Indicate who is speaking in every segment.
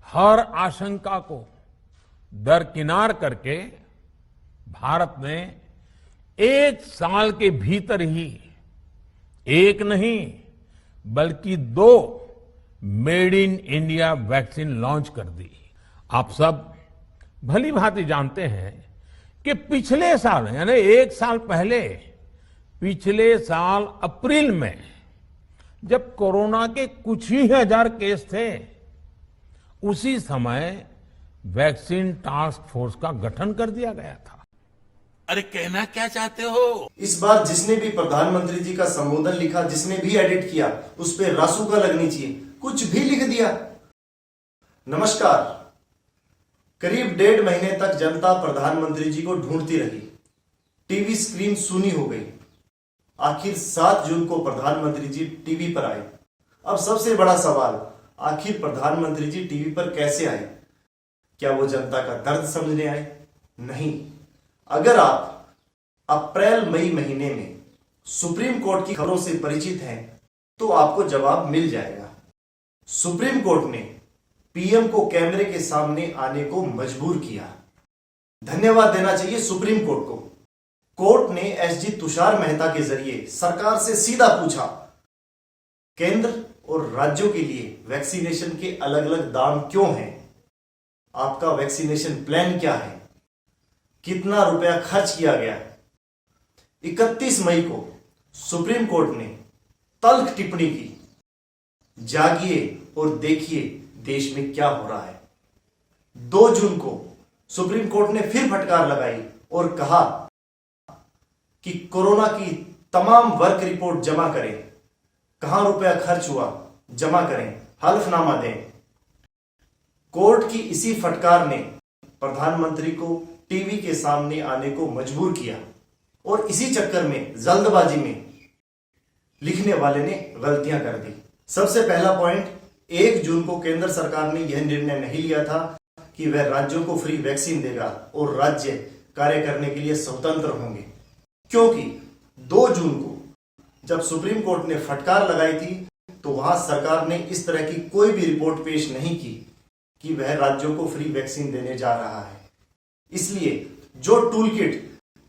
Speaker 1: हर आशंका को दरकिनार करके भारत ने 1 साल के भीतर ही एक नहीं बल्कि 2 made in India vaccine launch कर दी। आप सब भली भांति जानते हैं कि पिछले साल यानी 1 साल पहले पिछले साल अप्रैल में जब कोरोना के कुछ ही हजार केस थे, उसी समय वैक्सीन टास्क फोर्स का गठन कर दिया गया था।
Speaker 2: अरे कहना क्या चाहते हो?
Speaker 3: इस बार जिसने भी प्रधानमंत्री जी का संबोधन लिखा, जिसने भी एडिट किया, उस पे रासुका लगनी चाहिए, कुछ भी लिख दिया। नमस्कार। करीब 1.5 महीने तक जनता प्रधानमंत्री जी को ढूंढती रही, टीवी स्क्रीन सूनी हो गई। आखिर 7 जून को प्रधानमंत्री जी टीवी पर आए। अब सबसे बड़ा सवाल, आखिर प्रधानमंत्री जी टीवी पर कैसे आए? क्या वो जनता का दर्द समझने आए? नहीं। अगर आप अप्रैल मई महीने में सुप्रीम कोर्ट की खबरों से परिचित हैं तो आपको जवाब मिल जाएगा। सुप्रीम कोर्ट ने पीएम को कैमरे के सामने आने को मजबूर किया। धन्यवाद देना चाहिए सुप्रीम कोर्ट को। कोर्ट ने एसजी तुषार मेहता के जरिए सरकार से सीधा पूछा, केंद्र और राज्यों के लिए वैक्सीनेशन के अलग अलग दाम क्यों हैं? आपका वैक्सीनेशन प्लान क्या है? कितना रुपया खर्च किया गया? 31 मई को सुप्रीम कोर्ट ने तल्ख टिप्पणी की, जागिए और देखिए देश में क्या हो रहा है। 2 जून को सुप्रीम कोर्ट ने फिर फटकार लगाई और कहा कि कोरोना की तमाम वर्क रिपोर्ट जमा करें, कहां रुपया खर्च हुआ जमा करें, हल्फनामा दें। कोर्ट की इसी फटकार ने प्रधानमंत्री को टीवी के सामने आने को मजबूर किया और इसी चक्कर में जल्दबाजी में लिखने वाले ने गलतियां कर दी। सबसे पहला पॉइंट, 1 जून को केंद्र सरकार ने यह निर्णय नहीं लिया था कि वह राज्यों को फ्री वैक्सीन देगा और राज्य कार्य करने के लिए स्वतंत्र होंगे, क्योंकि 2 जून को जब सुप्रीम कोर्ट ने फटकार लगाई थी तो वहां सरकार ने इस तरह की कोई भी रिपोर्ट पेश नहीं की कि वह राज्यों को फ्री वैक्सीन देने जा रहा है। इसलिए जो टूल किट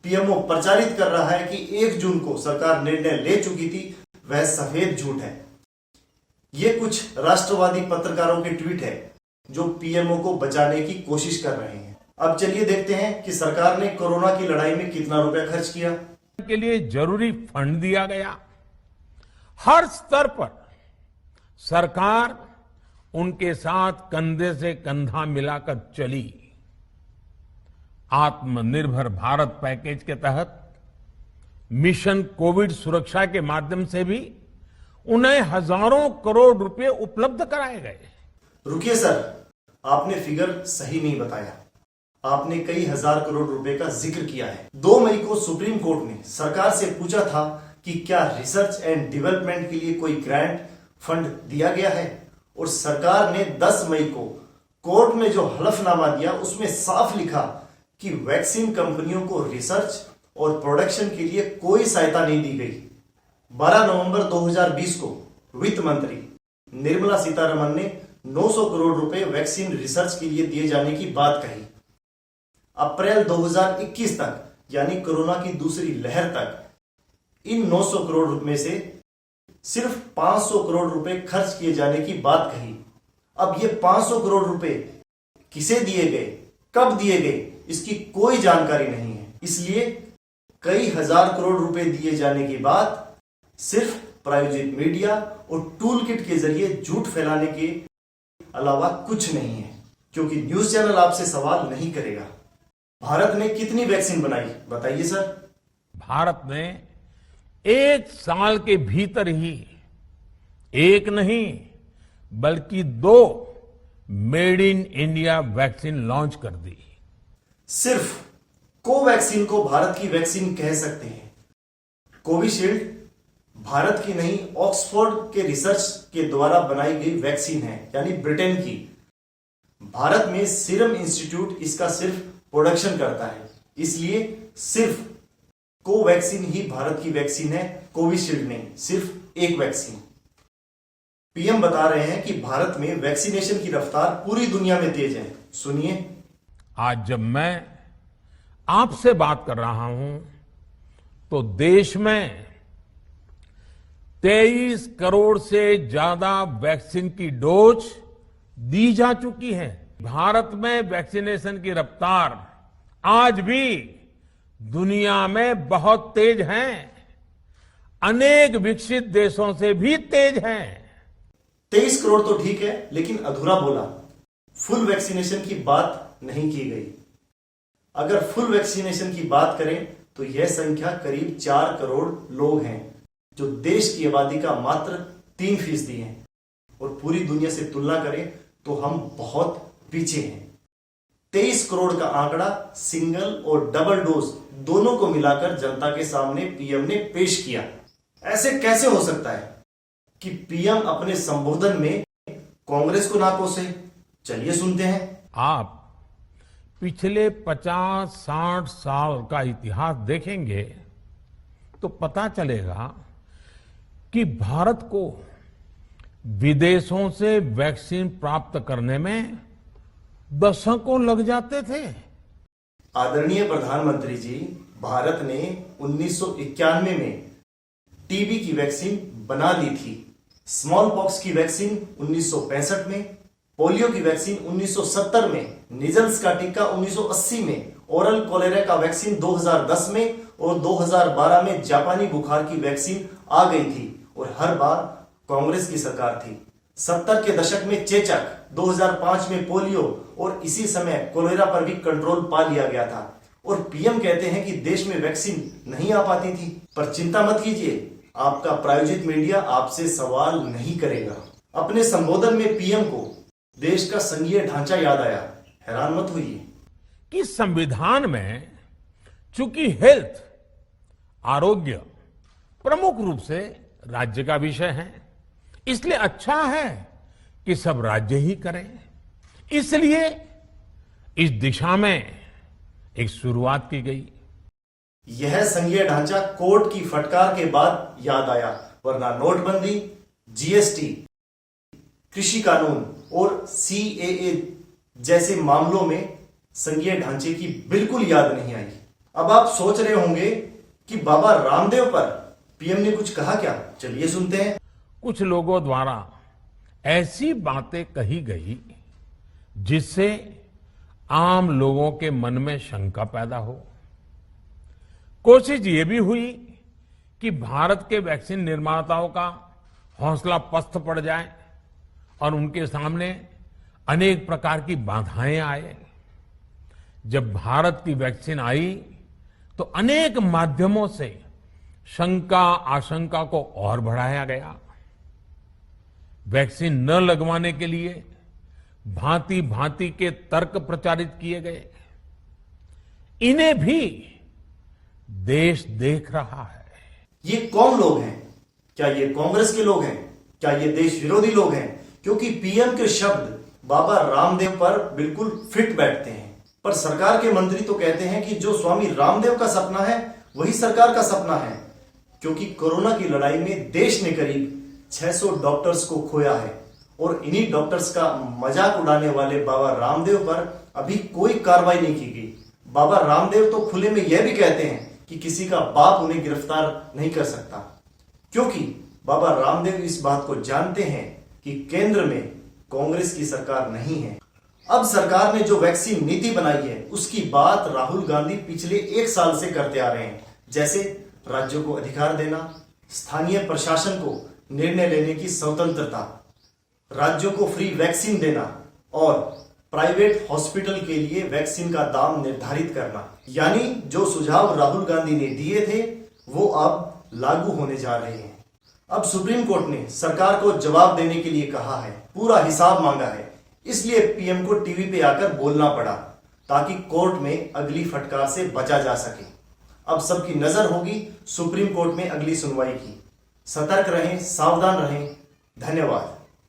Speaker 3: पीएमओ प्रचारित कर रहा है कि 1 जून को सरकार निर्णय ले चुकी थी, वह सफेद झूठ है। यह कुछ राष्ट्रवादी पत्रकारों के ट्वीट है जो पीएमओ को बचाने की कोशिश कर रहे हैं। अब चलिए देखते हैं कि सरकार ने कोरोना की लड़ाई में कितना रुपया खर्च किया।
Speaker 1: के लिए जरूरी फंड दिया गया। हर स्तर पर सरकार उनके साथ कंधे से कंधा मिलाकर चली। आत्मनिर्भर भारत पैकेज के तहत मिशन कोविड सुरक्षा के माध्यम से भी उन्हें हजारों करोड़ रुपए उपलब्ध कराए गए।
Speaker 3: रुकिए सर, आपने फिगर सही नहीं बताया। आपने कई हजार करोड़ रुपए का जिक्र किया है। 2 मई को सुप्रीम कोर्ट ने सरकार से पूछा था कि क्या रिसर्च एंड डेवलपमेंट के लिए कोई ग्रांट फंड दिया गया है, और सरकार ने 10 मई को कोर्ट में जो हलफनामा दिया उसमें साफ लिखा कि वैक्सीन कंपनियों को रिसर्च और प्रोडक्शन के लिए कोई सहायता नहीं दी गई। 12 नवंबर 2020 को वित्त मंत्री निर्मला सीतारमण ने 900 करोड़ रुपए वैक्सीन रिसर्च के लिए दिए जाने की बात कही। अप्रैल 2021 तक यानी कोरोना की दूसरी लहर तक इन 900 करोड़ रुपए से सिर्फ 500 करोड़ रुपए खर्च किए जाने की बात कही। अब ये 500 करोड़ रुपए किसे दिए गए, कब दिए गए, इसकी कोई जानकारी नहीं है। इसलिए कई हजार करोड़ रुपए दिए जाने के बाद सिर्फ प्रायोजित मीडिया और टूल किट के जरिए झूठ फैलाने के अलावा कुछ नहीं है, क्योंकि न्यूज चैनल आपसे सवाल नहीं करेगा। भारत ने कितनी वैक्सीन बनाई, बताइए सर।
Speaker 1: भारत ने 1 साल के भीतर ही एक नहीं बल्कि 2 made in India vaccine launch कर दी।
Speaker 3: सिर्फ कोवैक्सीन को भारत की वैक्सीन कह सकते हैं। कोविशील्ड भारत की नहीं, ऑक्सफोर्ड के रिसर्च के द्वारा बनाई गई वैक्सीन है, यानी ब्रिटेन की। भारत में सीरम इंस्टीट्यूट इसका सिर्फ प्रोडक्शन करता है, इसलिए सिर्फ कोवैक्सीन ही भारत की वैक्सीन है, कोविशील्ड नहीं, सिर्फ एक वैक्सीन। पीएम बता रहे हैं कि भारत में वैक्सीनेशन की रफ्तार पूरी दुनिया में तेज है। सुनिए।
Speaker 1: आज जब मैं आपसे बात कर रहा हूं तो देश में 23 करोड़ से ज्यादा वैक्सीन की डोज दी जा चुकी है। भारत में वैक्सीनेशन की रफ्तार आज भी दुनिया में बहुत तेज है, अनेक विकसित देशों से भी तेज है।
Speaker 3: 23 करोड़ तो ठीक है, लेकिन अधूरा बोला। फुल वैक्सीनेशन की बात नहीं की गई। अगर फुल वैक्सीनेशन की बात करें तो यह संख्या करीब 4 करोड़ लोग हैं, जो देश की आबादी का मात्र 3% है। और पूरी दुनिया से तुलना करें तो हम बहुत पीछे हैं। 23 करोड़ का आंकड़ा सिंगल और डबल डोज दोनों को मिलाकर जनता के सामने पीएम ने पेश किया। ऐसे कैसे हो सकता है कि पीएम अपने संबोधन में कांग्रेस को ना कोसे? चलिए सुनते हैं।
Speaker 1: आप पिछले 50-60 साल का इतिहास देखेंगे तो पता चलेगा कि भारत को विदेशों से वैक्सीन प्राप्त करने में दशकों लग जाते थे।
Speaker 3: आदरणीय प्रधानमंत्री जी, भारत ने 1991 में टीबी की वैक्सीन बना ली थी, स्मॉल पॉक्स की वैक्सीन 1965 में, पोलियो की वैक्सीन 1970 में, मीजल्स का टीका 1980 में, ओरल कोलेरा का वैक्सीन 2010 में और 2012 में जापानी बुखार की वैक्सीन आ गई थी। और हर बार कांग्रेस की सरकार थी। 70 के दशक में चेचक, 2005 में पोलियो और इसी समय कोलेरा पर भी कंट्रोल पा लिया गया था। और पीएम कहते हैं कि देश में वैक्सीन नहीं आ पाती थी। पर चिंता मत कीजिए, आपका प्रायोजित मीडिया आपसे सवाल नहीं करेगा। अपने संबोधन में पीएम को देश का संघीय ढांचा याद आया। हैरान मत होइए
Speaker 1: कि संविधान में चूंकि हेल्थ, आरोग्य प्रमुख रूप से राज्य का विषय है, इसलिए अच्छा है कि सब राज्य ही करें। इसलिए इस दिशा में एक शुरुआत की गई।
Speaker 3: यह संघीय ढांचा कोर्ट की फटकार के बाद याद आया, वरना नोटबंदी, जीएसटी, कृषि कानून और सीएए जैसे मामलों में संघीय ढांचे की बिल्कुल याद नहीं आई। अब आप सोच रहे होंगे कि बाबा रामदेव पर पीएम ने कुछ कहा क्या? चलिए सुनते हैं।
Speaker 1: कुछ लोगों द्वारा ऐसी बातें कही गई जिससे आम लोगों के मन में शंका पैदा हो। कोशिश ये भी हुई कि भारत के वैक्सीन निर्माताओं का हौसला पस्त पड़ जाए और उनके सामने अनेक प्रकार की बाधाएं आए। जब भारत की वैक्सीन आई तो अनेक माध्यमों से शंका आशंका को और बढ़ाया गया। वैक्सीन न लगवाने के लिए भांति भांति के तर्क प्रचारित किए गए। इन्हें भी देश देख रहा है।
Speaker 3: ये कौन लोग हैं? क्या ये कांग्रेस के लोग हैं? क्या ये देश विरोधी लोग हैं? क्योंकि पीएम के शब्द बाबा रामदेव पर बिल्कुल फिट बैठते हैं। पर सरकार के मंत्री तो कहते हैं कि जो स्वामी रामदेव का सपना है वही सरकार का सपना है। क्योंकि कोरोना की लड़ाई में देश ने करीब 600 डॉक्टर्स को खोया है और इन्हीं डॉक्टर्स का मजाक उड़ाने वाले बाबा रामदेव पर अभी कोई कार्रवाई नहीं की गई। बाबा रामदेव तो खुले में यह भी कहते हैं कि किसी का बाप उन्हें गिरफ्तार नहीं कर सकता, क्योंकि बाबा रामदेव इस बात को जानते हैं कि केंद्र में कांग्रेस की सरकार नहीं है। अब सरकार ने जो वैक्सीन नीति बनाई है उसकी बात राहुल गांधी पिछले 1 साल से करते आ रहे हैं, जैसे राज्यों को अधिकार देना, स्थानीय प्रशासन को निर्णय लेने की स्वतंत्रता, राज्यों को फ्री वैक्सीन देना और प्राइवेट हॉस्पिटल के लिए वैक्सीन का दाम निर्धारित करना। यानी जो सुझाव राहुल गांधी ने दिए थे वो अब लागू होने जा रहे हैं। अब सुप्रीम कोर्ट ने सरकार को जवाब देने के लिए कहा है, पूरा हिसाब मांगा है। इसलिए पीएम को टीवी पे आकर बोलना पड़ा ताकि कोर्ट में अगली फटकार से बचा जा सके। अब सबकी नजर होगी सुप्रीम कोर्ट में अगली सुनवाई की। सतर्क रहें, सावधान रहें। धन्यवाद।